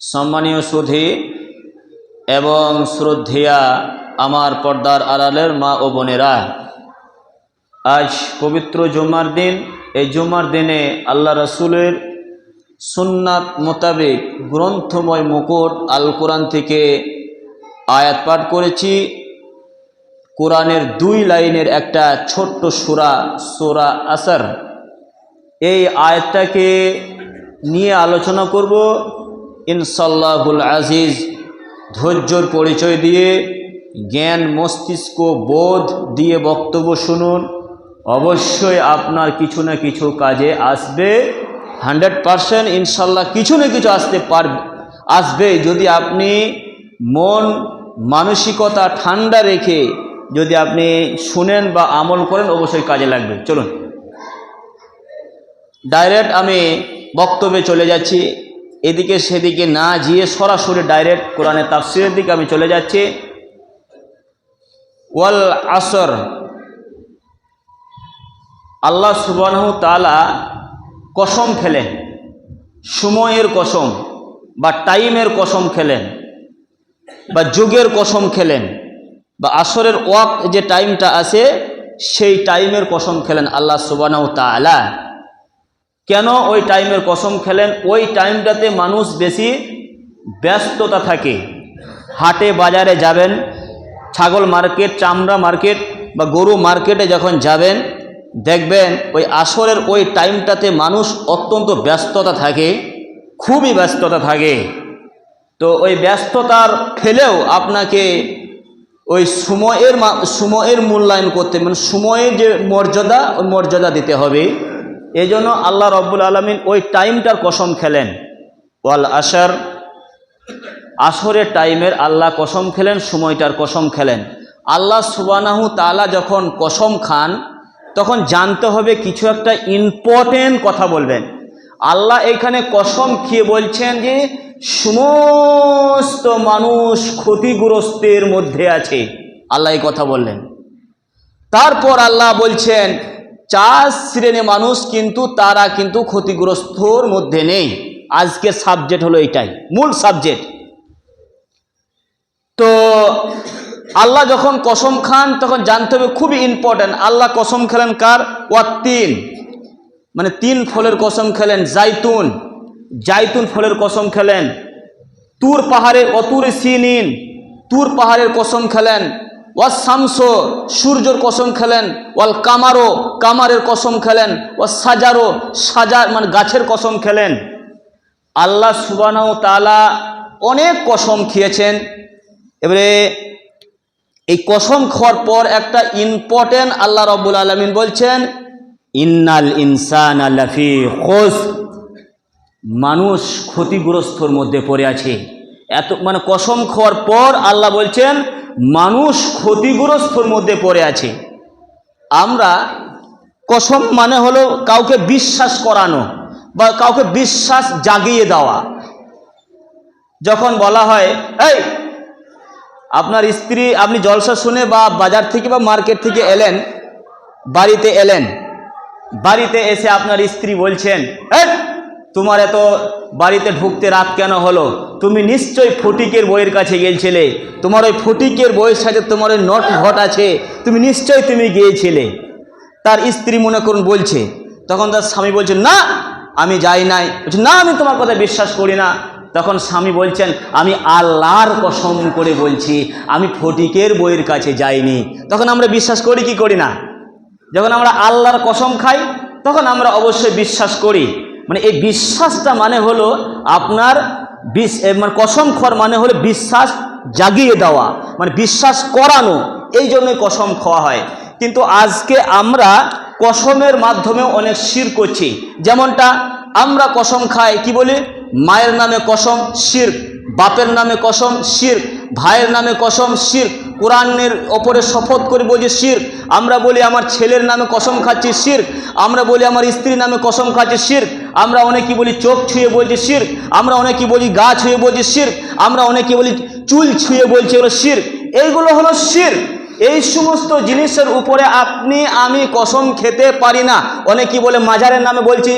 সম্মানীয় সুধী এবং শ্রদ্ধেয়া আমার পর্দার আড়ালের মা ও বোনেরা, আজ পবিত্র জুমার দিন। এই জুমার দিনে আল্লাহ রসুলের সুন্নাত মোতাবেক গ্রন্থময় মুকুট আল কোরআন থেকে আয়াত পাঠ করেছি। কোরআনের 2 লাইনের একটা ছোট্ট সূরা আসর, এই আয়াতটাকে নিয়ে আলোচনা করব ইনশাআল্লাহুল আজিজ। ধৈর্যর পরিচয় দিয়ে, জ্ঞান মস্তিষ্ক বোধ দিয়ে বক্তব্য শুনুন। অবশ্যই আপনার কিছু না কিছু কাজে আসবে, 100% ইনশাল্লাহ কিছু না কিছু আসবে যদি আপনি মন মানসিকতা ঠান্ডা রেখে যদি আপনি শুনেন বা আমল করেন, অবশ্যই কাজে লাগবে। চলুন ডাইরেক্ট আমি বক্তব্যে চলে যাচ্ছি, এদিকে সেদিকে না গিয়ে সরাসরি ডাইরেক্ট কোরআনের তাফসীরের দিকে আমি চলে যাচ্ছি। ওয়াল আসর, আল্লাহ সুবহানাহু তাআলা কসম খেলেন, সময়ের কসম বা টাইমের কসম খেলেন বা যুগের কসম খেলেন বা আসরের ওয়াক্ত যে টাইমটা আছে সেই টাইমের কসম খেলেন আল্লাহ সুবহানাহু তাআলা। কেন ওই টাইমের কসম খেলেন? ওই টাইমটাতে মানুষ বেশি ব্যস্ততা থাকে। হাটে বাজারে যাবেন, ছাগল মার্কেট, চামড়া মার্কেট বা গরু মার্কেটে যখন যাবেন, দেখবেন ওই আসরের ওই টাইমটাতে মানুষ অত্যন্ত ব্যস্ততা থাকে, খুবই ব্যস্ততা থাকে। তো ওই ব্যস্ততার ফেলেও আপনাকে ওই সময়ের মূল্যায়ন করতে, মানে সময়ের যে মর্যাদা, ওই মর্যাদা দিতে হবে। এই জন্য আল্লাহ রব্বুল আলামিন ওই টাইমটার কসম খেলেন। ওয়াল আসর, আসরের টাইমের আল্লাহ কসম খেলেন, সময়টার কসম খেলেন। আল্লাহ সুবহানাহু তাআলা যখন কসম খান তখন জানতে হবে কিছু একটা ইম্পর্টেন্ট কথা বলবেন। আল্লাহ এখানে কসম খেয়ে বলছেন যে সমস্ত মানুষ ক্ষতিগ্রস্তের মধ্যে আছে, আল্লাহ এই কথা বললেন। তারপর আল্লাহ বলছেন 4 শ্রেণীর মানুষ কিন্তু তারা কিন্তু ক্ষতিগ্রস্তর মধ্যে নেই। আজকের সাবজেক্ট হলো এটাই, মূল সাবজেক্ট। তো আল্লাহ যখন কসম খান তখন জানতে হবে খুবই ইম্পর্টেন্ট। আল্লাহ কসম খেলেন কার? ওয়াত্তিন, মানে 3 ফলের কসম খেলেন। জাইতুন ফলের কসম খেলেন। তুর পাহাড়ের অতুর সিনিন, তুর পাহাড়ের কসম খেলেন। ওয়াস শামস, সূর্যর কসম খেলেন। ওয়াল কামারো, কামারের কসম খেলেন। ওয়াস সাজারো, সাজার মানে গাছের কসম খেলেন। আল্লাহ সুবহানাহু তাআলা অনেক কসম খেয়েছেন। এবারে এই কসম খাওয়ার পর একটা ইম্পর্টেন্ট আল্লাহ রাব্বুল আলামিন বলছেন ইন্নাল ইনসানা লাফি খুসর, মানুষ ক্ষতিগ্রস্তর মধ্যে পড়ে আছে। এত মানে কসম খাওয়ার পর আল্লাহ বলছেন মানুষ ক্ষতিগ্রস্তর মধ্যে পড়ে আছে। আমরা কসম মানে হলো কাউকে বিশ্বাস করানো বা কাউকে বিশ্বাস জাগিয়ে দেওয়া। যখন বলা হয় এই আপনার স্ত্রী, আপনি জলসা শুনে বা বাজার থেকে বা মার্কেট থেকে এলেন, বাড়িতে এসে আপনার স্ত্রী বলছেন এই তোমার এত বাড়িতে ঢুকতে রাত কেন হলো? তুমি নিশ্চয়ই ফটিকের বইয়ের কাছে গিয়েছিলে, তোমার ওই ফটিকের বইয়ের সাথে তোমার ওই নট ঘট আছে, তুমি নিশ্চয়ই গিয়েছিলে। তার স্ত্রী মনে করুন বলছে, তখন তার স্বামী বলছে না আমি যাই নাই। বলছে না আমি তোমার কথা বিশ্বাস করি না। তখন স্বামী বলছেন আমি আল্লাহর কসম করে বলছি আমি ফটিকের বইয়ের কাছে যাইনি। তখন আমরা বিশ্বাস করি কি করি না? যখন আমরা আল্লাহর কসম খাই তখন আমরা অবশ্যই বিশ্বাস করি। মানে এই বিশ্বাসটা মানে হলো আপনার মানে কসম খাওয়ার মানে হলো বিশ্বাস জাগিয়ে দেওয়া, মানে বিশ্বাস করানো। এই জন্যই কসম খাওয়া হয়। কিন্তু আজকে আমরা কসমের মাধ্যমেও অনেক শিরক করছি। যেমনটা আমরা কসম খাই, কি বলি? মায়ের নামে কসম শিরক, বাপের নামে কসম শিরক, ভাইয়ের নামে কসম শিরক, কোরআনের ওপরে শপথ করে বলছি শিরক। আমরা বলি আমার ছেলের নামে কসম খাচ্ছি শিরক, আমরা বলি আমার স্ত্রীর নামে কসম খাচ্ছি শিরক, আমরা অনেকে বলি চোখ ছুঁয়ে বলছি শিরক, আমরা অনেকে বলি গা ছুঁয়ে বলছি শিরক, আমরা অনেকে বলি চুল ছুঁয়ে বলছি হলো শিরক। এইগুলো হলো শিরক। এই সমস্ত জিনিসের উপরে আপনি আমি কসম খেতে পারি না। অনেকেই বলে মাজারের নামে বলছি,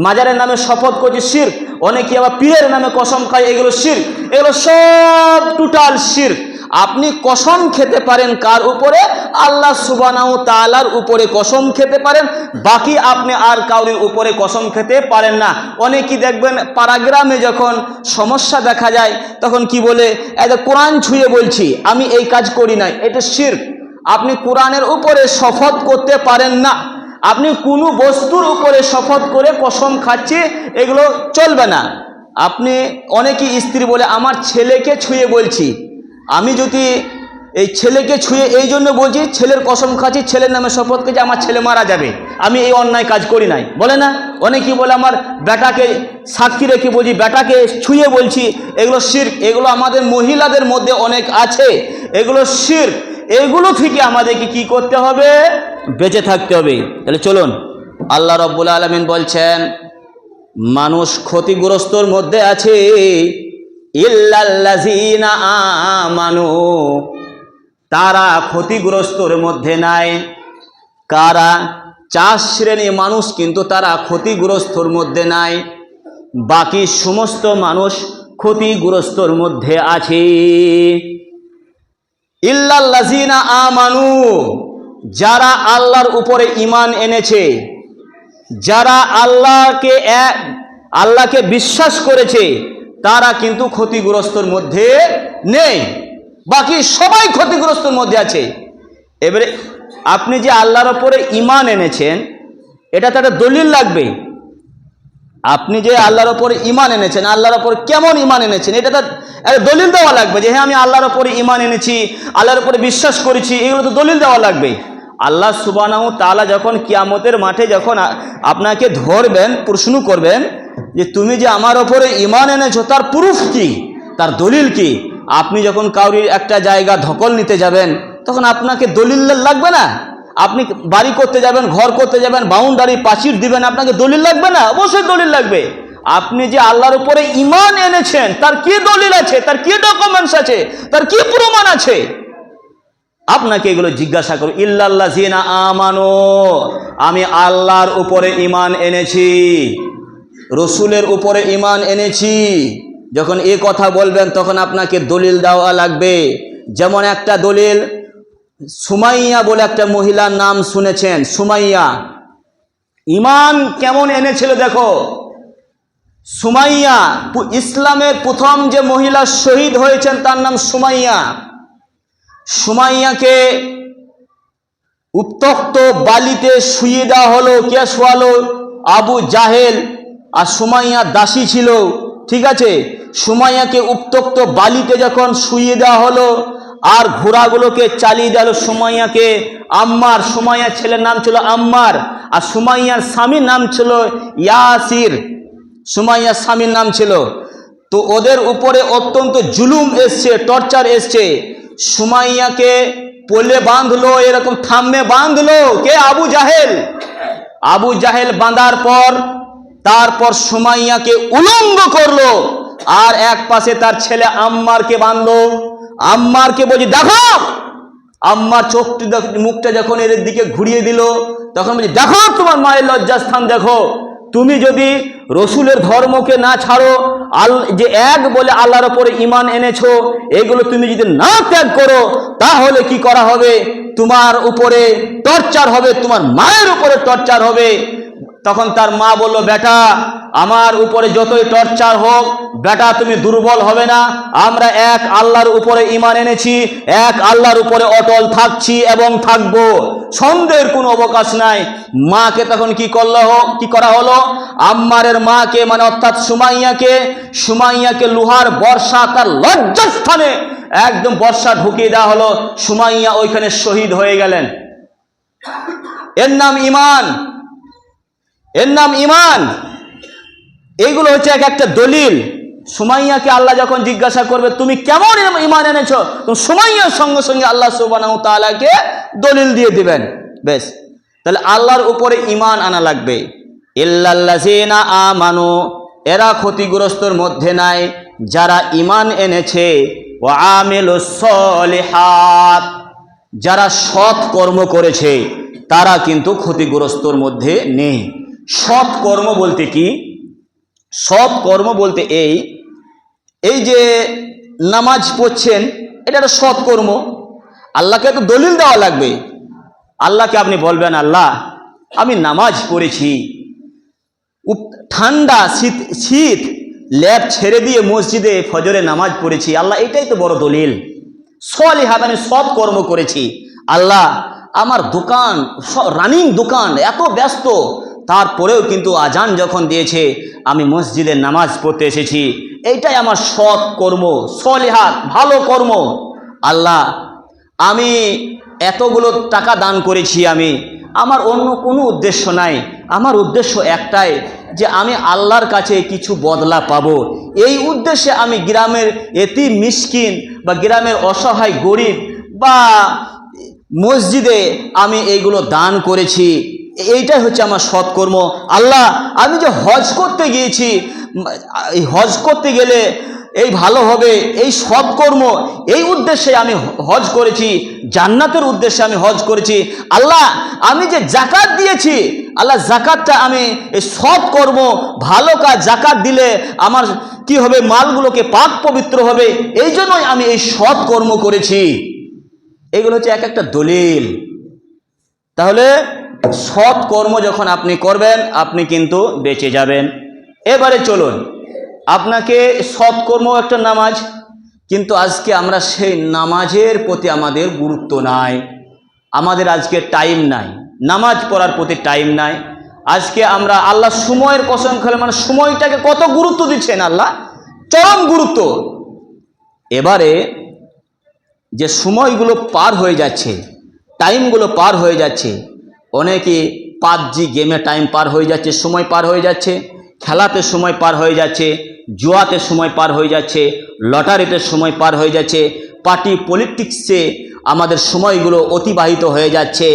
মাজারের নামে শপথ করছি, শিরক। অনেকেই আবার পীরের নামে কসম খায়, এগুলো শিরক। এগুলো সব টোটাল শিরক। আপনি কসম খেতে পারেন কার উপরে? আল্লাহ সুবহানাহু তাআলার উপরে কসম খেতে পারেন, বাকি আপনি আর কাউরির উপরে কসম খেতে পারেন না। অনেকেই দেখবেন পাড়াগ্রামে যখন সমস্যা দেখা যায় তখন কি বলে, এটা কোরআন ছুঁয়ে বলছি, আমি এই কাজ করি নাই, এটা শিরক। আপনি কোরআনের উপরে শপথ করতে পারেন না। আপনি কোনো বস্তুর উপরে শপথ করে কসম খাচ্ছে, এগুলো চলবে না। আপনি অনেকেই স্ত্রী বলে আমার ছেলেকে ছুঁয়ে বলছি, আমি যদি এই ছেলেকে ছুঁয়ে এই জন্য বলছি, ছেলের কসম খাচ্ছি, ছেলের নামে শপথ করছি, আমার ছেলে মারা যাবে, আমি এই অন্যায় কাজ করি নাই, বলে না। অনেকেই বলে আমার বেটাকে সাক্ষী রেখে বলছি, বেটাকে ছুঁয়ে বলছি, এগুলো শিরক। এগুলো আমাদের মহিলাদের মধ্যে অনেক আছে, এগুলো শিরক। এগুলো থেকে আমাদেরকে কি করতে হবে? বেঁচে থাকতে হবে। তাহলে চলুন, আল্লাহ রাব্বুল আলামিন বলছেন মানুষ ক্ষতিগ্রস্তর মধ্যে আছে, ইল্লাল্লাযীনা আমানু, তারা ক্ষতিগ্রস্তর মধ্যে নাই। কারা? 4 শ্রেণী মানুষ, কিন্তু তারা ক্ষতিগ্রস্তর মধ্যে নাই, বাকি সমস্ত মানুষ ক্ষতিগ্রস্তর মধ্যে আছে। ইল্লাল্লাযীনা আমানু, যারা আল্লাহর উপরে ঈমান এনেছে, যারা আল্লাহকে বিশ্বাস করেছে, তারা কিন্তু ক্ষতিগ্রস্তর মধ্যে নেই, বাকি সবাই ক্ষতিগ্রস্তর মধ্যে আছে। এবারে আপনি যে আল্লাহর উপরে ঈমান এনেছেন, এটা তো একটা দলিল লাগবে। আপনি যে আল্লাহর উপরে ঈমান এনেছেন, আল্লাহর উপর কেমন ঈমান এনেছেন, এটা তো একটা দলিল দেওয়া লাগবে যে হ্যাঁ আমি আল্লাহর উপরে ঈমান এনেছি, আল্লাহর উপরে বিশ্বাস করেছি, এগুলো তো দলিল দেওয়া লাগবে। আল্লাহ সুবহানাহু তাআলা যখন কিয়ামতের মাঠে যখন আপনাকে ধরবেন, প্রশ্ন করবেন যে তুমি যে আমার ওপরে ঈমান এনেছো, তার প্রুফ কি, তার দলিল কি? আপনি যখন কাউরির একটা জায়গা দখল নিতে যাবেন, তখন আপনাকে দলিল লাগবে না? আপনি বাড়ি করতে যাবেন, ঘর করতে যাবেন, বাউন্ডারি প্রাচীর দিবেন, আপনাকে দলিল লাগবে না? অবশ্যই দলিল লাগবে। আপনি যে আল্লাহর উপরে ঈমান এনেছেন, তার কি দলিল আছে, তার কি ডকুমেন্টস আছে, তার কি প্রমাণ আছে? আপনাকে এগুলো জিজ্ঞাসা করো। ইল্লাল্লাযীনা আমানু, আমি আল্লাহর উপরে ঈমান এনেছি, রসুলের উপরে ঈমান এনেছি। যখন এই কথা বলবেন তখন আপনাকে দলিল দেওয়া লাগবে। যেমন একটা দলিল, সুমাইয়া বলে একটা মহিলার নাম শুনেছেন, সুমাইয়া ঈমান কেমন এনেছিল দেখো। সুমাইয়া ইসলামের প্রথম যে মহিলা শহীদ হয়েছেন তার নাম সুমাইয়া। সুমাইয়াকে উত্তপ্ত বালিতে শুইয়ে দেওয়া হলো। কে শোয়ালো? আবু জাহেল। আর সুমাইয়া দাসী ছিল, ঠিক আছে। সুমাইয়াকে উত্তপ্ত বালিতে যখন শুইয়ে দেওয়া হলো আর ঘোড়াগুলোকে চালিয়ে দেওয়া হলো, সুমাইয়াকে আম্মার, সুমাইয়ার ছেলের নাম ছিল আম্মার, আর সুমাইয়ার স্বামীর নাম ছিল ইয়াসির, সুমাইয়ার স্বামীর নাম ছিল। তো ওদের উপরে অত্যন্ত জুলুম এসছে, টর্চার এসছে। সুমাইয়াকে পোলে বাঁধলো, এরকম থাম্মে বাঁধলো, কে? আবু জাহেল। আবু জাহেল বাঁধার পর তারপর সুমাইয়াকে উলঙ্গ করলো, আর এক পাশে তার ছেলে আম্মারকে বাঁধলো। আম্মারকে বলছি দেখো, আম্মার চোখটি মুখটা যখন এর দিকে ঘুরিয়ে দিল, তখন বলছি দেখো তোমার মায়ের লজ্জাস্থান দেখো। তুমি যদি রসুলের ধর্মকে না ছাড়ো, যে এক বলে আল্লাহর উপরে ঈমান এনেছো, এগুলো তুমি যদি না ত্যাগ করো, তাহলে কি করা হবে? তোমার উপরে টর্চার হবে, তোমার মায়ের উপরে টর্চার হবে। তখন তার মা বলল, বেটা আমার উপরে যতই টর্চার হোক, বেটা তুমি দুর্বল হবে না, আমরা এক আল্লাহর উপরে ঈমান এনেছি, এক আল্লাহর উপরে অটল থাকছি এবং থাকবো, সন্দেহের কোনো অবকাশ নাই। মাকে তখন কি করা হলো? আম্মারের মাকে, মানে অর্থাৎ সুমাইয়াকে লোহার বর্ষা তার লজ্জাস্থানে একদম বর্ষা ঢুকিয়ে দেওয়া হলো। সুমাইয়া ওইখানে শহীদ হয়ে গেলেন। এর নাম ঈমান, এর নাম ঈমান। এইগুলো হচ্ছে এক একটা দলিল। সুমাইয়াকে আল্লাহ যখন জিজ্ঞাসা করবে তুমি কেমন ঈমান এনেছো, তো সুমাইয়ার সঙ্গে সঙ্গে আল্লাহ সুবহানাহু ওয়া তাআলাকে দলিল দিয়ে দিবেন। বেশ, তাহলে আল্লাহর উপরে ঈমান আনা লাগবে। ইল্লাল্লাযীনা আমানু, এরা ক্ষতিগ্রস্তর মধ্যে নাই, যারা ঈমান এনেছে। ওয়া আমিলুস সলিহাত, যারা সৎ কর্ম করেছে তারা কিন্তু ক্ষতিগ্রস্তর মধ্যে নেই। সৎ কর্ম বলতে কি? সৎ কর্ম বলতে এই যে নামাজ পড়ছেন, এটা একটা সৎ কর্ম। আল্লাহকে তো দলিল দেওয়া লাগবে। আল্লাহকে আপনি বলবেন, আল্লাহ আমি নামাজ পড়েছি, ঠান্ডা শীত ল্যাব ছেড়ে দিয়ে মসজিদে ফজরে নামাজ পড়েছি, আল্লাহ এটাই তো বড় দলিল। সলিহাত, আমি সৎ কর্ম করেছি। আল্লাহ আমার দোকান, রানিং দোকান, এত ব্যস্ত, তারপরেও কিন্তু আজান যখন দিয়েছে আমি মসজিদে নামাজ পড়তে এসেছি, এইটাই আমার সৎ কর্ম, সলিহাত, ভালো কর্ম। আল্লাহ আমি এতগুলো টাকা দান করেছি, আমার অন্য কোনো উদ্দেশ্য নাই, আমার উদ্দেশ্য একটাই যে আমি আল্লাহর কাছে কিছু বদলা পাবো। এই উদ্দেশ্যে আমি গ্রামের এতিম মিসকিন বা গ্রামের অসহায় গরিব বা মসজিদে আমি এইগুলো দান করেছি, এইটাই হচ্ছে আমার সৎকর্ম। আল্লাহ আমি যে হজ করতে গিয়েছি, এই হজ করতে গেলে এই ভালো হবে, এই সৎকর্ম, এই উদ্দেশ্যে আমি হজ করেছি, জান্নাতের উদ্দেশ্যে আমি হজ করেছি। আল্লাহ আমি যে জাকাত দিয়েছি, আল্লাহ জাকাতটা আমি এই সৎকর্ম, ভালো কাজ, জাকাত দিলে আমার কি হবে, মালগুলোকে পাক পবিত্র হবে, এই জন্যই আমি এই সৎকর্ম করেছি। এগুলো হচ্ছে এক একটা দলিল। তাহলে সৎ কর্ম যখন আপনি করবেন আপনি কিন্তু বেঁচে যাবেন। এবারে চলুন, আপনাকে সৎকর্ম একটা নামাজ, কিন্তু আজকে আমরা সেই নামাজের প্রতি আমাদের গুরুত্ব নাই, আমাদের আজকে টাইম নাই, নামাজ পড়ার প্রতি টাইম নাই। আজকে আমরা আল্লাহ সময়ের কসম খেলে, মানে সময়টাকে কত গুরুত্ব দিচ্ছেন আল্লাহ, চরম গুরুত্ব। এবারে যে সময়গুলো পার হয়ে যাচ্ছে, টাইমগুলো পার হয়ে যাচ্ছে, অনেকে পাবজি গেমে টাইম পার হয়ে যাচ্ছে, সময় পার হয়ে যাচ্ছে, খেলাতে সময় পার হয়ে যাচ্ছে, জুয়াতে সময় পার হয়ে যাচ্ছে, লটারিতে সময় পার হয়ে যাচ্ছে, পার্টি পলিটিক্সে আমাদের সময়গুলো অতিবাহিত হয়ে যাচ্ছে।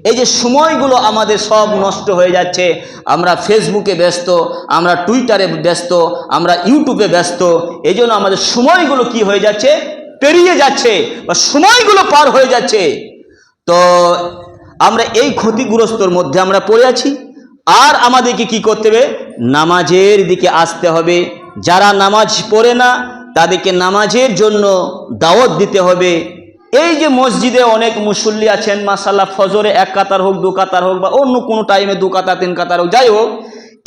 এই যে সময়গুলো আমাদের সব নষ্ট হয়ে যাচ্ছে, আমরা ফেসবুকে ব্যস্ত, আমরা টুইটারে ব্যস্ত, আমরা ইউটিউবে ব্যস্ত, এই জন্য আমাদের সময়গুলো কি হয়ে যাচ্ছে, পেরিয়ে যাচ্ছে বা সময়গুলো পার হয়ে যাচ্ছে। তো আমরা এই ক্ষতিগ্রস্তর মধ্যে আমরা পড়ে আছি। আর আমাদেরকে কি করতে হবে, নামাজের দিকে আসতে হবে। যারা নামাজ পড়ে না তাদেরকে নামাজের জন্য দাওয়াত দিতে হবে। এই যে মসজিদে অনেক মুসল্লি আছেন, মাশাআল্লাহ, ফজরে এক কাতার হোক, দু কাতার হোক, বা অন্য কোনো টাইমে দু কাতার তিন কাতার হোক, যাই হোক,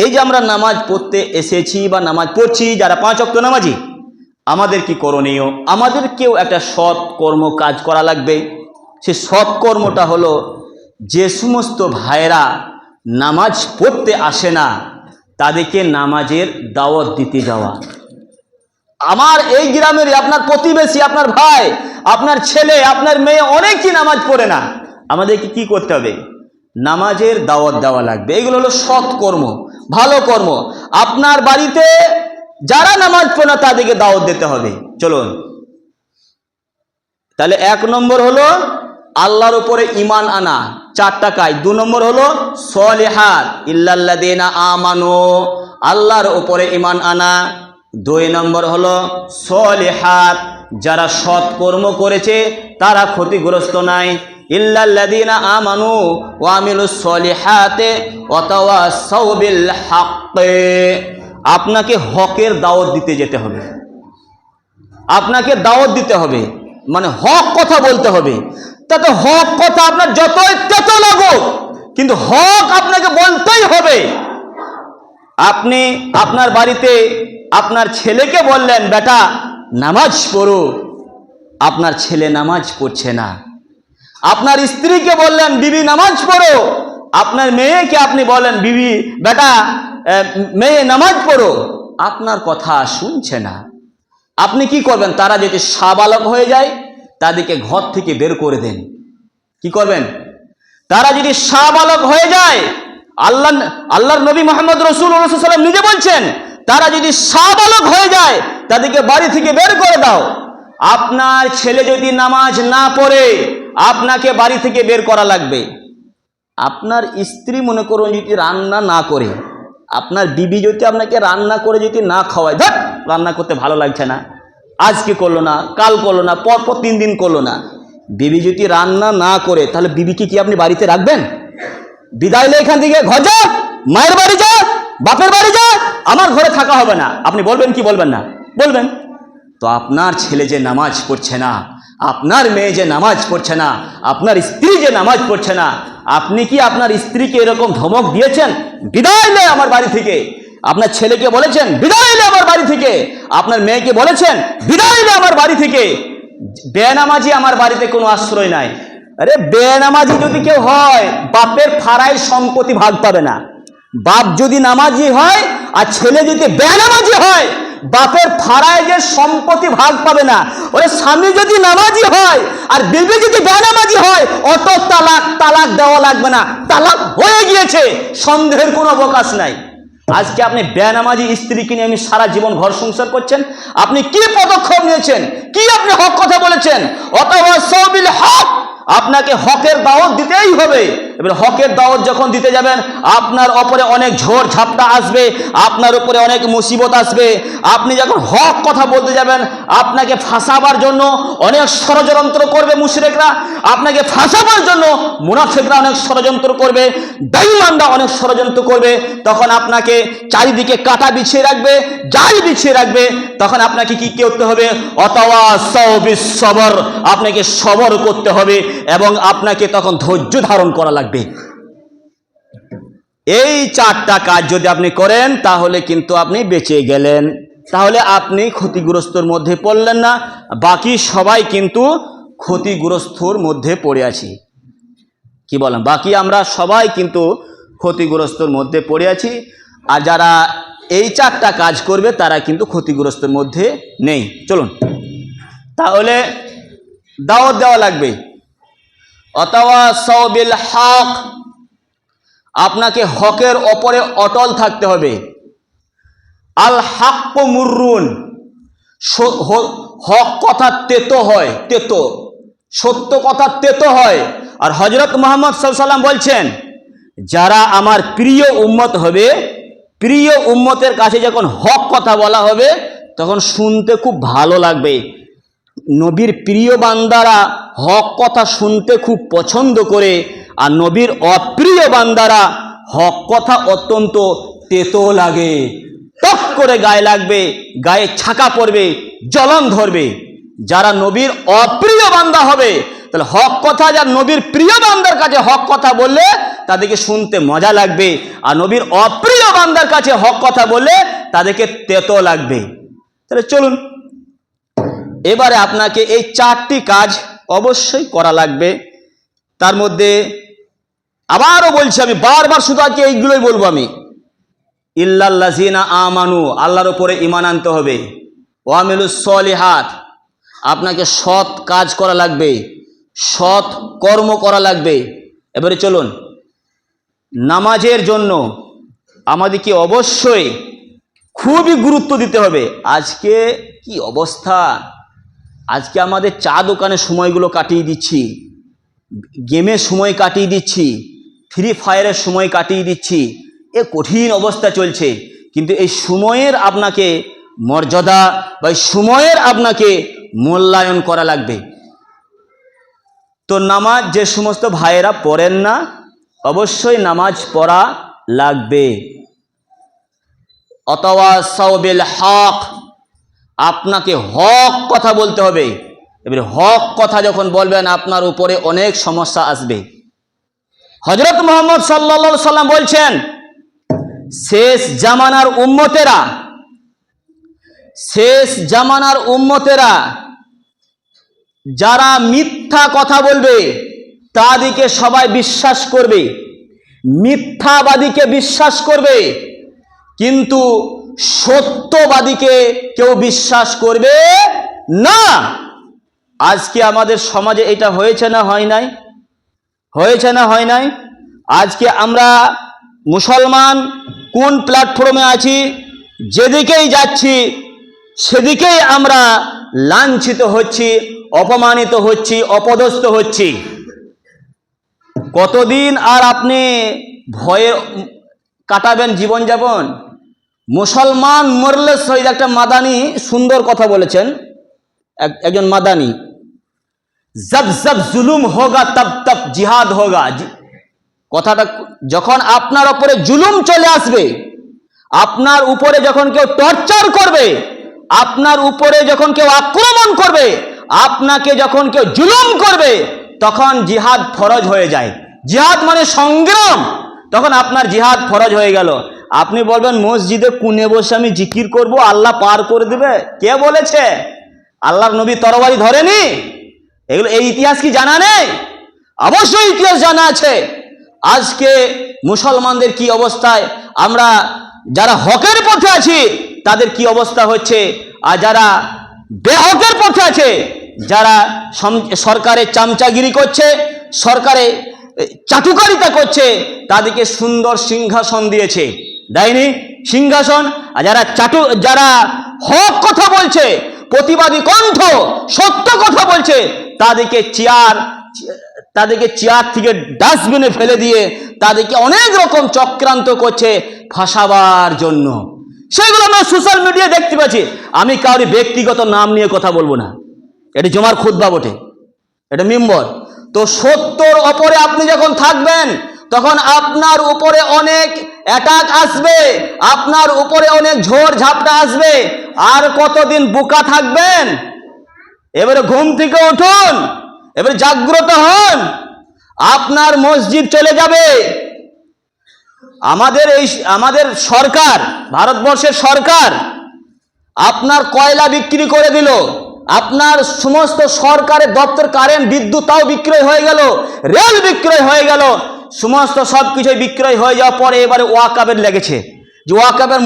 এই যে আমরা নামাজ পড়তে এসেছি বা নামাজ পড়ছি, যারা 5 ওয়াক্ত নামাজি, আমাদের কি করণীয়? আমাদেরকেও একটা সৎ কর্ম কাজ করা লাগবে। সে সৎ কর্মটা হলো, যে সমস্ত ভাইরা নামাজ পড়তে আসে না তাদেরকে নামাজের দাওয়াত দিতে যাওয়া। আমার এই গ্রামের আপনার প্রতিবেশী, আপনার ভাই, আপনার ছেলে, আপনার মেয়ে অনেকেই নামাজ পড়ে না, আমাদেরকে কি করতে হবে, নামাজের দাওয়াত দেওয়া লাগবে। এগুলো হলো সৎ কর্ম, ভালো কর্ম। আপনার বাড়িতে যারা নামাজ পড়ে না তাদেরকে দাওয়াত দিতে হবে। চলুন, তাহলে 1 নম্বর হলো আল্লাহর উপরে ঈমান আনা, 4 টাকায়। 2 নম্বর হলো সলিহাত, ইল্লাল্লাযিনা আমানু, আল্লাহর উপরে ঈমান আনা। 2 নম্বর হলো সলিহাত, যারা সৎ কর্ম করেছে তারা ক্ষতিগ্রস্ত নাই। ইল্লাল্লাযিনা আমানু ওয়া আমিলুস সলিহাতি ওয়া তাওয়াসাউ বিল হাক্কি, আপনাকে হকের দাওয়াত দিতে যেতে হবে, আপনাকে দাওয়াত দিতে হবে, মানে হক কথা বলতে হবে। তাতে হক কথা আপনার যতই তেতো লাগুক, কিন্তু হক আপনাকে বলতেই হবে। আপনি আপনার বাড়িতে আপনার ছেলেকে বললেন, বেটা নামাজ পড়ো, আপনার ছেলে নামাজ পড়ছে না। আপনার স্ত্রীকে বললেন, বিবি নামাজ পড়ো, আপনার মেয়েকে আপনি বলেন, বিবি, বেটা মেয়ে নামাজ পড়ো, আপনার কথা শুনছে না। আপনি কি করবেন? তারা যদি সাবালক হয়ে যায় তাদেরকে ঘর থেকে বের করে দেন। কি করবেন? তারা যদি সাবালক হয়ে যায়, আল্লাহর নবী মুহাম্মদ রাসূলুল্লাহ সাল্লাল্লাহু আলাইহি ওয়াসাল্লাম নিজে বলছেন, তারা যদি সাবালক হয়ে যায় তাদেরকে বাড়ি থেকে বের করে দাও। আপনার ছেলে যদি নামাজ না পড়ে আপনাকে বাড়ি থেকে বের করা লাগবে। আপনার স্ত্রী মনে করুন যদি রান্না না করে, আপনার বিবি যদি আপনাকে রান্না করে যদি না খাওয়ায়, ধর রান্না করতে ভালো লাগছে না, আজকে করলো না, কাল করলো না, পরপর 3 দিন করলো না, বিবি যদি রান্না না করে তাহলে বিবিকে কি আপনি বাড়িতে রাখবেন? বিদায় লে এখান থেকে, ঘর যা, মায়ের বাড়ি যা, বাপের বাড়ি যা, আমার ঘরে থাকা হবে না। আপনি বলবেন কি বলবেন না? বলবেন। তো আপনার ছেলে যে নামাজ পড়ছে না, আপনার মেয়ে যে নামাজ পড়ছে না, আপনার স্ত্রী যে নামাজ পড়ছে না, আপনি কি আপনার স্ত্রীকে এরকম ধমক দিয়েছেন, বিদায় লে আমার বাড়ি থেকে? আপনার ছেলেকে বলেছেন বিদায় লে আমার বাড়ি থেকে? আপনার মেয়েকে বলেছেন বিদায় লে আমার বাড়ি থেকে? বেনামাজি আমার বাড়িতে কোনো আশ্রয় নাই। আরে বেনামাজি যদি কেউ হয়, বাপের ফারায় সম্পত্তি ভাগ পাবে না। বাপ যদি নামাজি হয় আর ছেলে যদি বেনামাজি হয়, বাপের ফারায় যে সম্পত্তি ভাগ পাবে না। ওরে স্বামী যদি নামাজি হয় আর বিবি যদি বেনামাজি হয়, অত তালাক দেওয়া লাগবে না, তালাক হয়ে গিয়েছে, সন্দেহের কোনো অবকাশ নাই। আজকে আপনি বেনামাজি স্ত্রীকে নিয়ে আমি সারা জীবন ঘর সংসার করছেন। আপনি কি পদক্ষেপ নিয়েছেন? কি আপনি হক কথা বলেছেন? ওয়াতাওয়াসাউ বিল হক, আপনাকে হকের দাওয়াত দিতেই হবে। এবার হকের দাওয়াত যখন দিতে যাবেন, আপনার উপরে অনেক ঝড় ঝাপটা আসবে, আপনার উপরে অনেক মুসিবত আসবে। আপনি যখন হক কথা বলতে যাবেন, আপনাকে ফাঁসাবার জন্য অনেক ষড়যন্ত্র করবে মুশরিকরা, আপনাকে ফাঁসাবার জন্য মুনাফিকরা অনেক ষড়যন্ত্র করবে, বেঈমানরা অনেক ষড়যন্ত্র করবে। তখন আপনাকে চারিদিকে কাঁটা বিছিয়ে রাখবে, জাল বিছিয়ে রাখবে। তখন আপনাকে কি করতে হবে? ওয়াতাওয়াসাউ বিস সবর, আপনাকে সবর করতে হবে এবং আপনাকে তখন ধৈর্য ধারণ করা লাগবে। এই 4টা কাজ যদি আপনি করেন তাহলে কিন্তু আপনি বেঁচে গেলেন, তাহলে আপনি ক্ষতিগ্রস্তর মধ্যে পড়লেন না। বাকি সবাই কিন্তু ক্ষতিগ্রস্তর মধ্যে পড়ে আছি। কি বলেন? বাকি আমরা সবাই কিন্তু ক্ষতিগ্রস্তর মধ্যে পড়ে আছি। আর যারা এই 4টা কাজ করবে তারা কিন্তু ক্ষতিগ্রস্তর মধ্যে নেই। চলুন তাহলে দাওয়াত দেওয়া লাগবে। ওয়াতাওয়াসাউ বিল হক, আপনাকে হকের ওপরে অটল থাকতে হবে। আল হাক্কু মুররুন, হক কথা তেতো হয়, তেতো, সত্য কথা তেতো হয়। আর হযরত মুহাম্মদ সাল্লাল্লাহু আলাইহি ওয়াসাল্লাম বলছেন, যারা আমার প্রিয় উম্মত হবে, প্রিয় উম্মতের কাছে যখন হক কথা বলা হবে তখন শুনতে খুব ভালো লাগবে। নবীর প্রিয় বান্দারা হক কথা শুনতে খুব পছন্দ করে, আর নবীর অপ্রিয় বান্দারা হক কথা অত্যন্ত তেতো লাগে, টক করে গায়ে লাগবে, গায়ে ছাকা পড়বে, জ্বলন ধরবে। যারা নবীর অপ্রিয় বান্দা হবে, তাহলে হক কথা, যারা নবীর প্রিয় বান্দার কাছে হক কথা বললে তাদেরকে শুনতে মজা লাগবে, আর নবীর অপ্রিয় বান্দার কাছে হক কথা বললে তাদেরকে তেতো লাগবে। তাহলে চলুন এবারে আপনাকে এই 4টি কাজ অবশ্যই করা লাগবে। তার মধ্যে আবারও বলছি, আমি বারবার শুধু আজকে এইগুলোই বলবো আমি, ইল্লাল্লাযিনা আমানু, আল্লাহর উপরে ঈমান আনতে হবে। ওয়া আমিলুস সলিহাত, আপনাকে সৎ কাজ করা লাগবে, সৎ কর্ম করা লাগবে। এবারে চলুন, নামাজের জন্য আমাদেরকে অবশ্যই খুবই গুরুত্ব দিতে হবে। আজকে কি অবস্থা, আজকে আমাদের চা দোকানে সময়গুলো কাটিয়ে দিচ্ছি, গেমে সময় কাটিয়ে দিচ্ছি, ফ্রি ফায়ারের সময় কাটিয়ে দিচ্ছি, এ কঠিন অবস্থা চলছে। কিন্তু এই সময়ের আপনাকে মর্যাদা বা সময়ের আপনাকে মূল্যায়ন করা লাগবে। তো নামাজ যে সমস্ত ভাইয়েরা পড়েন না, অবশ্যই নামাজ পড়া লাগবে। ওয়াতাওয়াসাউ বিল হক, আপনাকে হক কথা বলতে হবে। এবারে হক কথা যখন বলবেন আপনার উপরে অনেক সমস্যা আসবে। হযরত মুহাম্মদ সাল্লাল্লাহু আলাইহি সাল্লাম বলছেন, শেষ জামানার উম্মতেরা যারা মিথ্যা কথা বলবে তাদেরকে সবাই বিশ্বাস করবে, মিথ্যাবাদীকে বিশ্বাস করবে, কিন্তু সত্যবাদীকে কেউ বিশ্বাস করবে না। আজকে আমাদের সমাজে এটা হয়েছে না হয় নাই? হয়েছে না হয় নাই? আজকে আমরা মুসলমান কোন প্ল্যাটফর্মে আছি, যেদিকেই যাচ্ছি সেদিকেই আমরা লাঞ্ছিত হচ্ছি, অপমানিত হচ্ছি, অপদস্থ হচ্ছি। কতদিন আর আপনি ভয়ে কাটাবেন জীবনযাপন? মুসলমান মরলে শহীদ, একটা মাদানি সুন্দর কথা বলেছেন একজন মাদানি, जब जब जुलुम होगा तब तब जिहाद होगा। কথাটা যখন আপনার উপরে জুলুম চলে আসবে, আপনার উপরে যখন কেউ টর্চার করবে, আপনার উপরে যখন কেউ আক্রমণ করবে, আপনাকে যখন কেউ জুলুম করবে, তখন জিহাদ ফরজ হয়ে যায়। জিহাদ মানে সংগ্রাম, তখন আপনার জিহাদ ফরজ হয়ে গেল। আপনি বলবেন মসজিদে কোণে বসে আমি জিকির করব, আল্লাহ পার করে দেবে? কে বলেছে? আল্লাহর নবী তরবারি ধরেনি? এগুলো এই ইতিহাস কি জানা নেই? অবশ্যই ইতিহাস জানা আছে। আজকে মুসলমানদের কি অবস্থায়, আমরা যারা হকের পথে আছি তাদের কি অবস্থা হচ্ছে, আর যারা বেহকের পথে আছে, যারা সরকারের চামচাগিরি করছে, সরকারে চাটুকারিতা করছে, তাদেরকে সুন্দর সিংহাসন দিয়েছে, দেয়নি সিংহাসন? আর যারা হক কথা বলছে, প্রতিবাদী কণ্ঠ, সত্য কথা বলছে, তাদেরকে চেয়ার থেকে ডাস্টবিনে ফেলে দিয়ে তাদেরকে অনেক রকম চক্রান্ত করছে ফাঁসাবার জন্য। সেগুলো আমরা সোশ্যাল মিডিয়ায় দেখতে পাচ্ছি। আমি কাউরি ব্যক্তিগত নাম নিয়ে কথা বলবো না, এটা জমার খুতবা বটে, এটা মিম্বর। তো সত্যর ওপরে আপনি যখন থাকবেন, তখন আপনার উপরে অনেক অ্যাটাক আসবে, আপনার উপরে অনেক ঝড় ঝাপটা আসবে। আর কতদিন বোকা থাকবেন? এবারে ঘুম থেকে উঠুন, এবারে জাগ্রত হন। আপনার মসজিদ চলে যাবে। আমাদের সরকার, ভারতবর্ষের সরকার আপনার কয়লা বিক্রি করে দিল, আপনার সমস্ত সরকারের দপ্তর, কারেন্ট, বিদ্যুৎ তাও বিক্রয় হয়ে গেল, রেল বিক্রয় হয়ে গেল, সমস্ত সবকিছু বিক্রয় হয়ে যাওয়ার পরে এবারে ওয়াকাবের লেগেছে যে ওয়াকাবের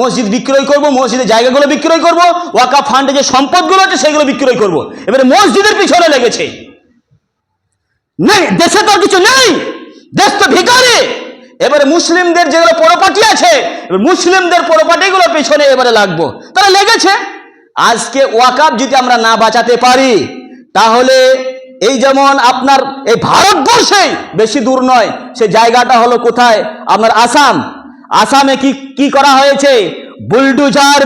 মসজিদ বিক্রয় করব, মসজিদের জায়গাগুলো বিক্রয় করব, ওয়াকাব ফান্ডে যে সম্পদগুলো আছে সেগুলো বিক্রয় করব। এবারে মসজিদের পিছনে লেগেছে। নেই, দেশে তো কিছু নেই, দেশ তো ভিখারি। এবারে মুসলিমদের যেগুলো প্রপার্টি আছে, মুসলিমদের প্রপার্টিগুলো পিছনে এবারে লাগবো, তারা লেগেছে। আজকে ওয়াকাব যদি আমরা না বাঁচাতে পারি, তাহলে এই যেমন আপনার এই ভারতবর্ষে বেশি দূর নয়, সে জায়গাটা হলো কোথায়? আপনার আসাম। আসামে কি করা হয়েছে? বুলডোজার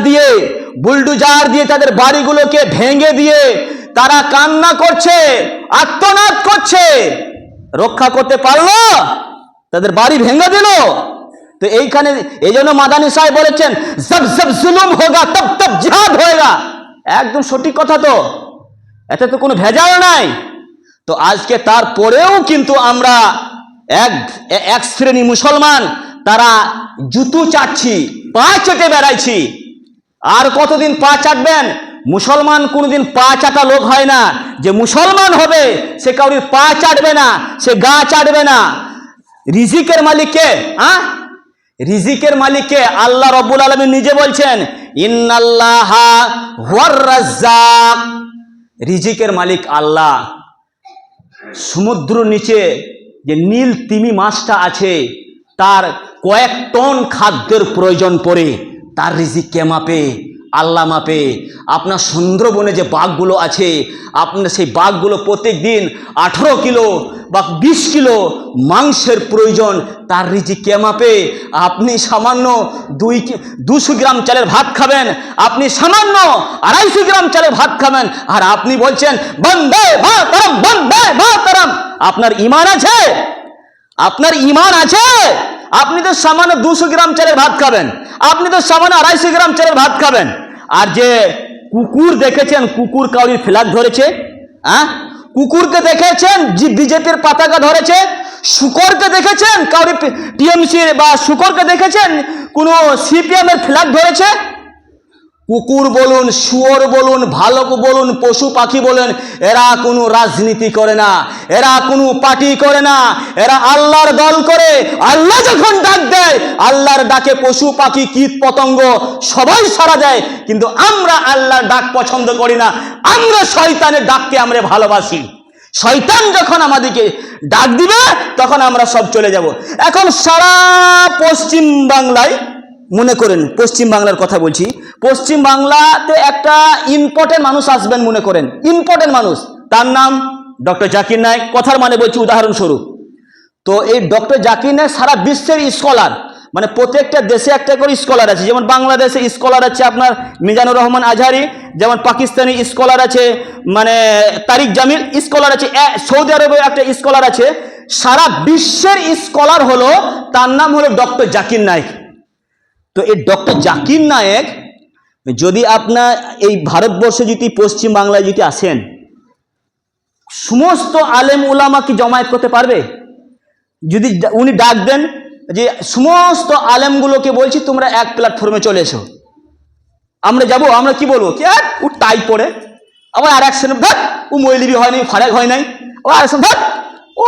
দিয়ে তাদের বাড়িগুলোকে ভেঙে দিয়ে তারা কান্না করছে, আর্তনাদ করছে। রক্ষা করতে পারলো? তাদের বাড়ি ভেঙে দিল। তো এইখানে এই জন্য মাদানী সাহেব বলেছেন জব জব জুলুম হোগা তব তব জিহাদ হোগা। একদম সঠিক কথা, তো এতে তো কোনো ভেজাল নাই। তো আজকে তারপরেও কিন্তু আমরা এক শ্রেণী মুসলমান, তারা জুতো চাটছি, পা চেটে বেড়াইছি। আর কতদিন পা চাটবেন? মুসলমান কোনোদিন পা চাটা লোক হয় না। যে মুসলমান হবে সে কাউরির পা চাটবে না, সে গা চাটবে না। রিজিকের মালিক কে? রিজিকের মালিক কে? আল্লাহ রাব্বুল আলামিন নিজে বলছেন ইন্নাল্লাহা হুয়ার রাজ্জাক। রিজিকের মালিক আল্লাহ। সমুদ্র নিচে যে নীল তিমি মাছটা আছে, তার কয়েক টন খাদ্যের প্রয়োজন পড়ে, তার রিজিক কে মাপে? আল্লাহ মাপে। আপনার সুন্দরবনে যে বাঘগুলো আছে, আপনার সেই বাঘগুলো প্রত্যেক দিন 18 কিলো বা 20 কিলো মাংসের প্রয়োজন, তার রিজিক কে মাপে? আপনি সামান্য 200 গ্রাম চালের ভাত খাবেন, আপনি সামান্য 250 গ্রাম চালের ভাত খাবেন, আর আপনি বলছেন বন্দে মাতরম, বন্দে মাতরম। আপনার ঈমান আছে? আপনার ঈমান আছে? আপনি তো সামান্য 200 গ্রাম চালের ভাত খাবেন, আপনি তো সামান্য 250 গ্রাম চালের ভাত খাবেন। আর যে কুকুর দেখেছেন, কুকুর কাউরির ফ্ল্যাগ ধরেছে? কুকুরকে দেখেছেন বিজেপির পতাকা ধরেছে? শুকরকে দেখেছেন কাউরি টিএমসি বা শুকরকে দেখেছেন কোনো সিপিএম এর ফ্ল্যাগ ধরেছে? কুকুর বলুন, শুয়োর বলুন, ভালুক বলুন, পশু পাখি বলেন, এরা কোনো রাজনীতি করে না, এরা কোনো পার্টি করে না, এরা আল্লাহর দল করে। আল্লাহ যখন ডাক দেয়, আল্লাহর ডাকে পশু পাখি কীট পতঙ্গ সবাই সাড়া দেয়। কিন্তু আমরা আল্লাহর ডাক পছন্দ করি না, আমরা শয়তানের ডাককে আমরা ভালোবাসি। শয়তান যখন আমাদেরকে ডাক দিবে, তখন আমরা সব চলে যাব। এখন সারা পশ্চিম বাংলায়, মনে করেন পশ্চিম বাংলার কথা বলছি, পশ্চিম বাংলাতে একটা ইম্পর্টেন্ট মানুষ আসবেন, মনে করেন ইম্পর্টেন্ট মানুষ, তার নাম ডক্টর জাকির নায়েক। কথার মানে বলছি, উদাহরণস্বরূপ। তো এই ডক্টর জাকির নায়েক সারা বিশ্বের স্কলার, মানে প্রত্যেকটা দেশে একটা করে স্কলার আছে। যেমন বাংলাদেশে স্কলার আছে আপনার মিজানুর রহমান আজহারি, যেমন পাকিস্তানি স্কলার আছে মানে তারিক জামিল স্কলার আছে, সৌদি আরবে একটা স্কলার আছে। সারা বিশ্বের স্কলার হলো, তার নাম হলো ডক্টর জাকির নায়েক। তো এই ডক্টর জাকির নায়েক যদি আপনার এই ভারতবর্ষে যদি পশ্চিম বাংলায় যদি আসেন, সমস্ত আলেম উলামা কি জমায়েত করতে পারবে? যদি উনি ডাক দেন যে সমস্ত আলেমগুলোকে বলছি তোমরা এক প্ল্যাটফর্মে চলে এসো, আমরা যাব, আমরা কি বলবো? কি আর ও টাই পড়ে, আবার আর এক সেন ভাট ও মৌলবি হয়নি, ফারাক হয় নাই, আবার আর ভাট ও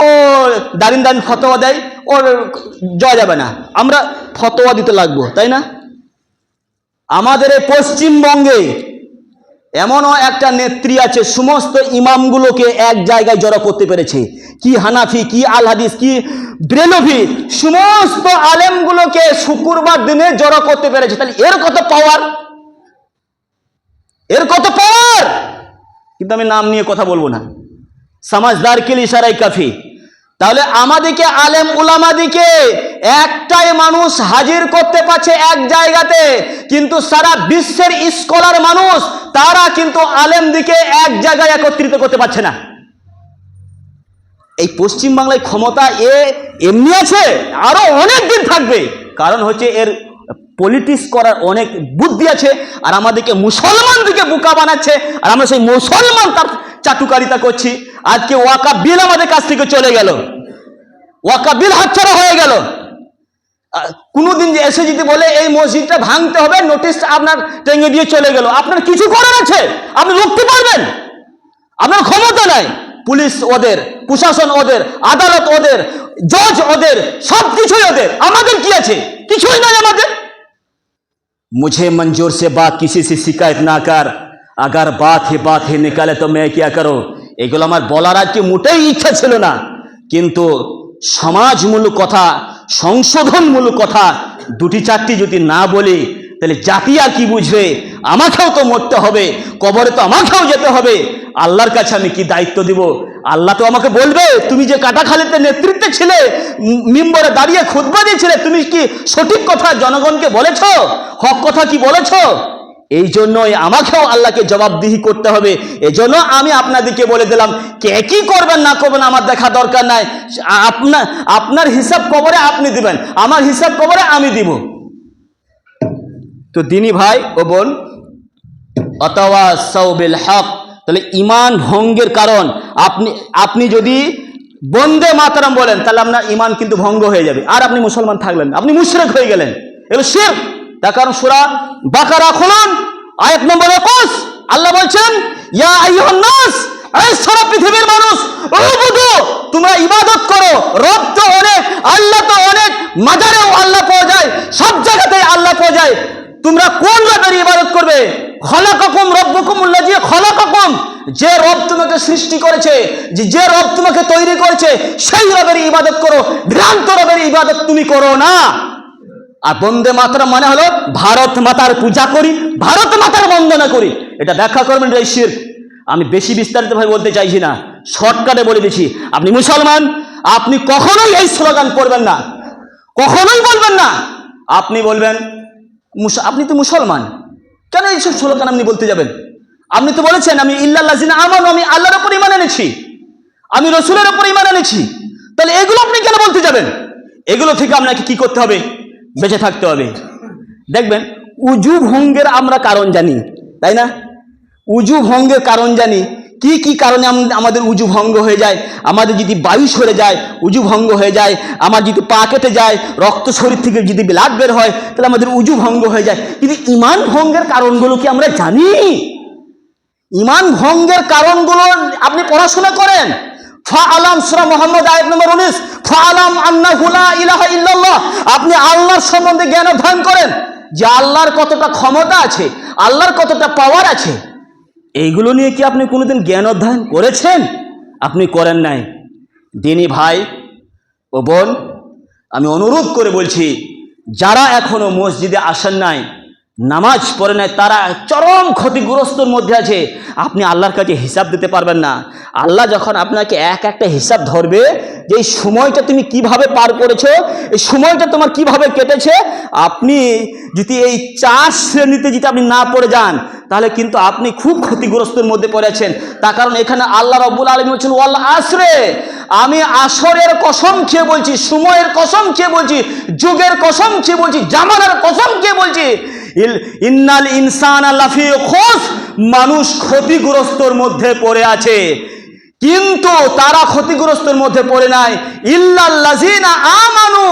দাঁড়িন ফতোয়া দেয়, ওর যাওয়া যাবে না, আমরা ফতোয়া দিতে লাগবো, তাই না? আমাদের এই পশ্চিমবঙ্গে এমনও একটা নেত্রী আছে, সমস্ত ইমামগুলোকে এক জায়গায় জড়ো করতে পেরেছে। কি হানাফি, কি আল হাদিস, কি ব্রেলভি, সমস্ত আলেমগুলোকে শুক্রবার দিনে জড়ো করতে পেরেছে। তাহলে এর কত পাওয়ার, এর কত পাওয়ার! কিন্তু আমি নাম নিয়ে কথা বলবো না, সমাজদার কে ইশারায় কাফি। তাহলে আমাদেরকে আলেম উলামাদিকে একটাই মানুষ হাজির করতে পারছে এক জায়গাতে, কিন্তু সারা বিশ্বের স্কলার মানুষ তারা কিন্তু আলেম দিকে এক জায়গায় একত্রিত করতে পারছে না। এই পশ্চিম বাংলায় ক্ষমতা এমনি আছে, আরো অনেক দিন থাকবে। কারণ হচ্ছে এর পলিটিক্স করার অনেক বুদ্ধি আছে, আর আমাদেরকে মুসলমান দিকে বোকা বানাচ্ছে, আর আমরা সেই মুসলমান তার চাটুকারিতা করছি। আজকে ওয়াকাফ বিল আমাদের কাছ থেকে চলে গেল, ওয়াকাফ বিল হাতছাড়া হয়ে গেল। কোনোদিন যে এসে যদি বলে এই মসজিদটা ভাঙতে হবে, নোটিশ আপনার টেঙ্গে দিয়ে চলে গেল, আপনার কিছু করার আছে? আপনি রুখতে পারবেন? আপনার ক্ষমতা নাই। পুলিশ ওদের, প্রশাসন ওদের, আদালত ওদের, জজ ওদের, সব কিছুই ওদের। আমাদের কি আছে? কিছুই নাই আমাদের। मुझे मंजूर से बात किसी से शिकायत ना कर, अगर बात है निकाले तो मैं क्या करूं। এগুলো আমার বলার আজকে মোটেই ইচ্ছা ছিল না, কিন্তু সমাজমূলক কথা, সংশোধনমূলক কথা দুটি চারটি যদি না বলি তাহলে জাতি আর কি বুঝবে? আমাকেও তো মরতে হবে, কবরে তো আমাকেও যেতে হবে। আল্লাহর কাছে আমি কি দায়িত্ব দিব? আল্লাহ তো আমাকে বলবে, তুমি যে কাটাখালীতে নেতৃত্বে ছিলে, মিম্বরে দাঁড়িয়ে খুতবা দিয়েছিলে, তুমি কি সঠিক কথা জনগণকে বলেছ? হক কথা কি বলেছ? এই জন্যই আমাকেও আল্লাহকে জবাবদিহি করতে হবে। এজন্য আমি আপনাদেরকে বলে দিলাম, কে কি করবেন না করবেন আমার দেখা দরকার নাই। আপনার হিসাব কবরে আপনি দিবেন, আমার হিসাব কবরে আমি দিব। তো দিনী ভাই ও বোন, আতাওয়াসাউ বিল হক, তাহলে ইমান ভঙ্গের কারণ আপনি যদি বন্দে মাতরম বলেন, তাহলে আপনার ইমান কিন্তু ভঙ্গ হয়ে যাবে, আর আপনি মুসলমান থাকলেন, আপনি মুশরিক হয়ে গেলেন। এগুলো শিরক। তার কারণ সূরা বাকারা খুলুন, আয়াত নম্বর 21, আল্লাহ বলছেন, ইয়া আইয়ুহান নাস, এই সারা পৃথিবীর মানুষ, উবুদু, তোমরা ইবাদত করো। রব তো অনেক, আল্লাহ তো অনেক, মাজারেও আল্লাহ পাওয়া যায়, সব জায়গাতেই আল্লাহ পাওয়া যায়। তোমরা কোন রবের ইবাদত করবে? খলাকাকুম রব্বুকুমুল্লাযী খলাকাকুম, যে রব তোমাকে সৃষ্টি করেছে, যে রব তোমাকে তৈরি করেছে, সেই রবের ইবাদত করো, ভ্রান্ত রবের ইবাদত তুমি করো না। আর বন্দে মাতরম মানে হলো ভারত মাতার পূজা করি, ভারত মাতার বন্দনা করি। এটা ব্যাখ্যা করবেন, এটা শিরক। আমি বেশি বিস্তারিত ভাবে বলতে চাইছি না, শর্টকাটে বলে দিচ্ছি। আপনি মুসলমান, আপনি কখনোই এই স্লোগান করবেন না, কখনোই বলবেন না। আপনি বলবেন, আপনি তো মুসলমান, কেন এইসব স্লোগান আপনি বলতে যাবেন? আপনি তো বলেছেন আমি ইল্লাল্লাযিনা আমানু, আমি আল্লাহর উপর ঈমান এনেছি, আমি রাসূলের উপর ঈমান এনেছি। তাহলে এগুলো আপনি কেন বলতে যাবেন? এগুলো থেকে আপনাকে কি করতে হবে? বেঁচে থাকতে হবে। দেখবেন, উজু ভঙ্গের আমরা কারণ জানি, তাই না? উজু ভঙ্গের কারণ জানি, কি কি কারণে আমাদের উজু ভঙ্গ হয়ে যায়। আমাদের যদি বায়ু সরে যায় উজু ভঙ্গ হয়ে যায়, আমার যদি পা কেটে যায়, রক্ত শরীর থেকে যদি ব্লাড বের হয়, তাহলে আমাদের উজু ভঙ্গ হয়ে যায়। কিন্তু ইমান ভঙ্গের কারণগুলো কি আমরা জানি? ইমান ভঙ্গের কারণগুলো আপনি পড়াশোনা করেন। ফাআলাম, সূরা মুহাম্মদ আয়াত নম্বর 19, ফাআলাম আন্নাহু লা ইলাহা ইল্লাল্লাহ। আপনি আল্লাহর সম্বন্ধে জ্ঞান অধ্যয়ন করেন, যে আল্লাহর কতটা ক্ষমতা আছে, আল্লাহর কতটা পাওয়ার আছে। এইগুলো নিয়ে কি আপনি কোনোদিন জ্ঞান অধ্যয়ন করেছেন? আপনি করেন নাই। দিনী ভাই ও বোন, আমি অনুরোধ করে বলছি, যারা এখনো মসজিদে আসেন নাই, নামাজ পড়ে নাই, তারা চরম ক্ষতিগ্রস্তর মধ্যে আছে। আপনি আল্লাহর কাছে হিসাব দিতে পারবেন না। আল্লাহ যখন আপনাকে একটা হিসাব ধরবে, যে এই সময়টা তুমি কিভাবে পার করেছো, এই সময়টা তোমার কিভাবে কেটেছে। আপনি যদি এই 4 শ্রেণীতে যদি আপনি না পড়ে যান, তাহলে কিন্তু আপনি খুব ক্ষতিগ্রস্তের মধ্যে পড়েছেন। তার কারণ এখানে আল্লাহ রাব্বুল আলামিন বলছেন ওয়াল আসরে, আমি আসরের কসম খেয়ে বলছি, সময়ের কসম খেয়ে বলছি, যুগের কসম খেয়ে বলছি, জামানার কসম খেয়ে বলছি, ইন্নাল ইনসানা লাফি খুস, মানুষ ক্ষতিগ্রস্তর মধ্যে পড়ে আছে। কিন্তু তারা ক্ষতিগ্রস্তের মধ্যে পড়ে নাই, ইল্লাল্লাযিনা আমানু,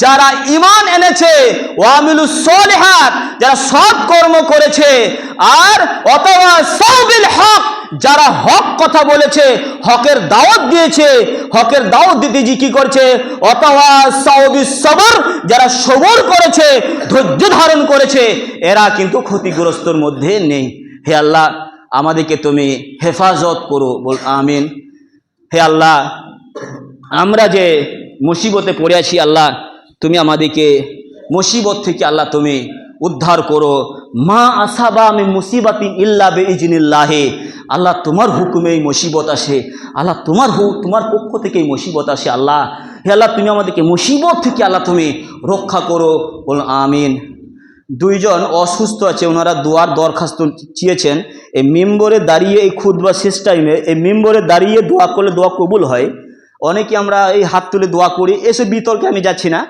যারা ঈমান এনেছে, ওয়া আমিলুস সলিহাত, যারা সৎ কর্ম করেছে, আর অথবা সাবিল হক, যারা হক কথা বলেছে, হকের দাওয়াত দিয়েছে, হকের দাওয়াত দিতে যে কি করছে, অথবা সাবিস সবর, যারা সবর করেছে, ধৈর্য ধারণ করেছে, এরা কিন্তু ক্ষতিগ্রস্তর মধ্যে নেই। হে আল্লাহ, আমাদেরকে তুমি হেফাজত করো, বল আমিন। হে আল্লাহ, আমরা যে মুসিবতে পড়ে আছি, আল্লাহ তুমি আমাদেরকে মুসিবত থেকে আল্লাহ তুমি উদ্ধার করো। মা আসাবা মিন মুসিবাতিন ইল্লা বিইজনিল্লাহি, আল্লাহ তোমার হুকুমেই মুসিবত আসে, আল্লাহ তোমার পক্ষ থেকেই মুসিবত আসে। আল্লাহ, হে আল্লাহ, তুমি আমাদেরকে মুসিবত থেকে আল্লাহ তুমি রক্ষা করো, বল আমিন। 2 জন অসুস্থ আছে, ওনারা দোয়ার দরখাস্ত চেয়েছেন। এই মেম্বরে দাঁড়িয়ে, এই খুতবা শেষ টাইমে এই মেম্বরে দাঁড়িয়ে দোয়া করলে দোয়া কবুল হয়। অনেকে আমরা এই হাত তুলে দোয়া করি, এসব বিতর্কে আমি যাচ্ছি না।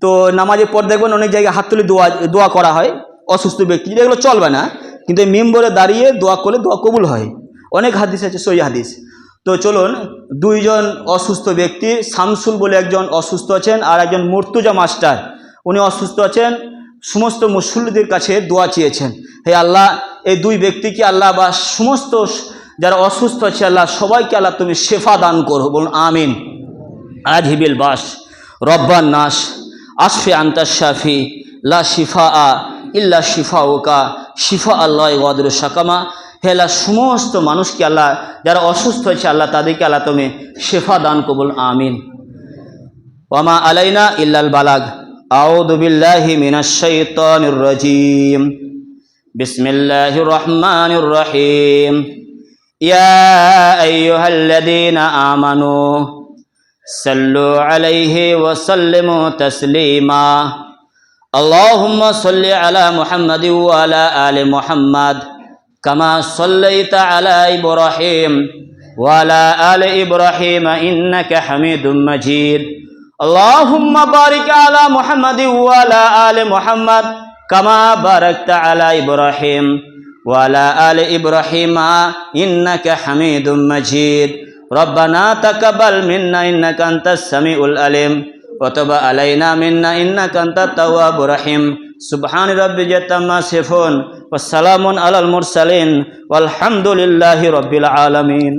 তো নামাজের পর দেখবেন অনেক জায়গায় হাত তুলে দোয়া করা হয় অসুস্থ ব্যক্তি, এগুলো চলবে না। কিন্তু এই মেম্বরে দাঁড়িয়ে দোয়া করলে দোয়া কবুল হয়, অনেক হাদিস আছে, সহি হাদিস। তো চলুন, 2 জন অসুস্থ ব্যক্তি, শামসুল বলে একজন অসুস্থ আছেন, আর একজন মুর্তুজা মাস্টার, উনি অসুস্থ আছেন। সমস্ত মুসল্লিদের কাছে দোয়া চেয়েছেন। হে আল্লাহ, এই 2 ব্যক্তিকে আল্লাহ, বা সমস্ত যারা অসুস্থ আছে আল্লাহ, সবাইকে আল্লাহ তুমি শেফা দান করো, বলুন আমিন। আজহিবিল বাস রব্বান নাস আশফি আনতা শাফি লা শিফা ইল্লা শিফাউকা শিফা আল্লাহ ওয়াদুর সাকামা। হে আল্লাহ, সমস্ত মানুষকে আল্লাহ, যারা অসুস্থ হয়েছে আল্লাহ, তাদেরকে আল্লাহ তুমি শেফা দান করো, বলুন আমিন। ওয়ামা আলাইনা ইল্লাল বালাগ। আউযু বিল্লাহি মিনাশ শাইতানির রাজীম। বিসমিল্লাহির রহমানির রহিম। ইয়া আইয়ুহাল্লাযীনা আমানু সাল্লু আলাইহি ওয়া সাল্লিমু তাসলিমা। আল্লাহুম্মা সাল্লি আলা মুহাম্মাদিন ওয়া আলা আলি মুহাম্মাদ কামা সাল্লাইতা আলা ইব্রাহিম ওয়া আলা আলি ইব্রাহিম ইন্নাকা হামিদুম মাজিদ। আল্লাহুম্মা বারিক আলা মুহাম্মাদিন ওয়া আলা আলি মুহাম্মাদ কামা বারাকতা আলা ইব্রাহিম ওয়া আলা আলি ইব্রাহিম ইন্নাকা হামিদুম মাজিদ। রব্বানা তাকাব্বাল মিন্না ইন্নাকা আনতাস সামিউল আলিম ওয়া তুব আলাইনা মিন্না ইন্নাকা আনতাত তাওয়াবুর রহিম। সুবহান রাব্বিকা আম্মা ইয়াসিফুন ওয়া সালামুন আলাল মুরসালিন ওয়াল হামদুলিল্লাহি রাব্বিল আলামিন।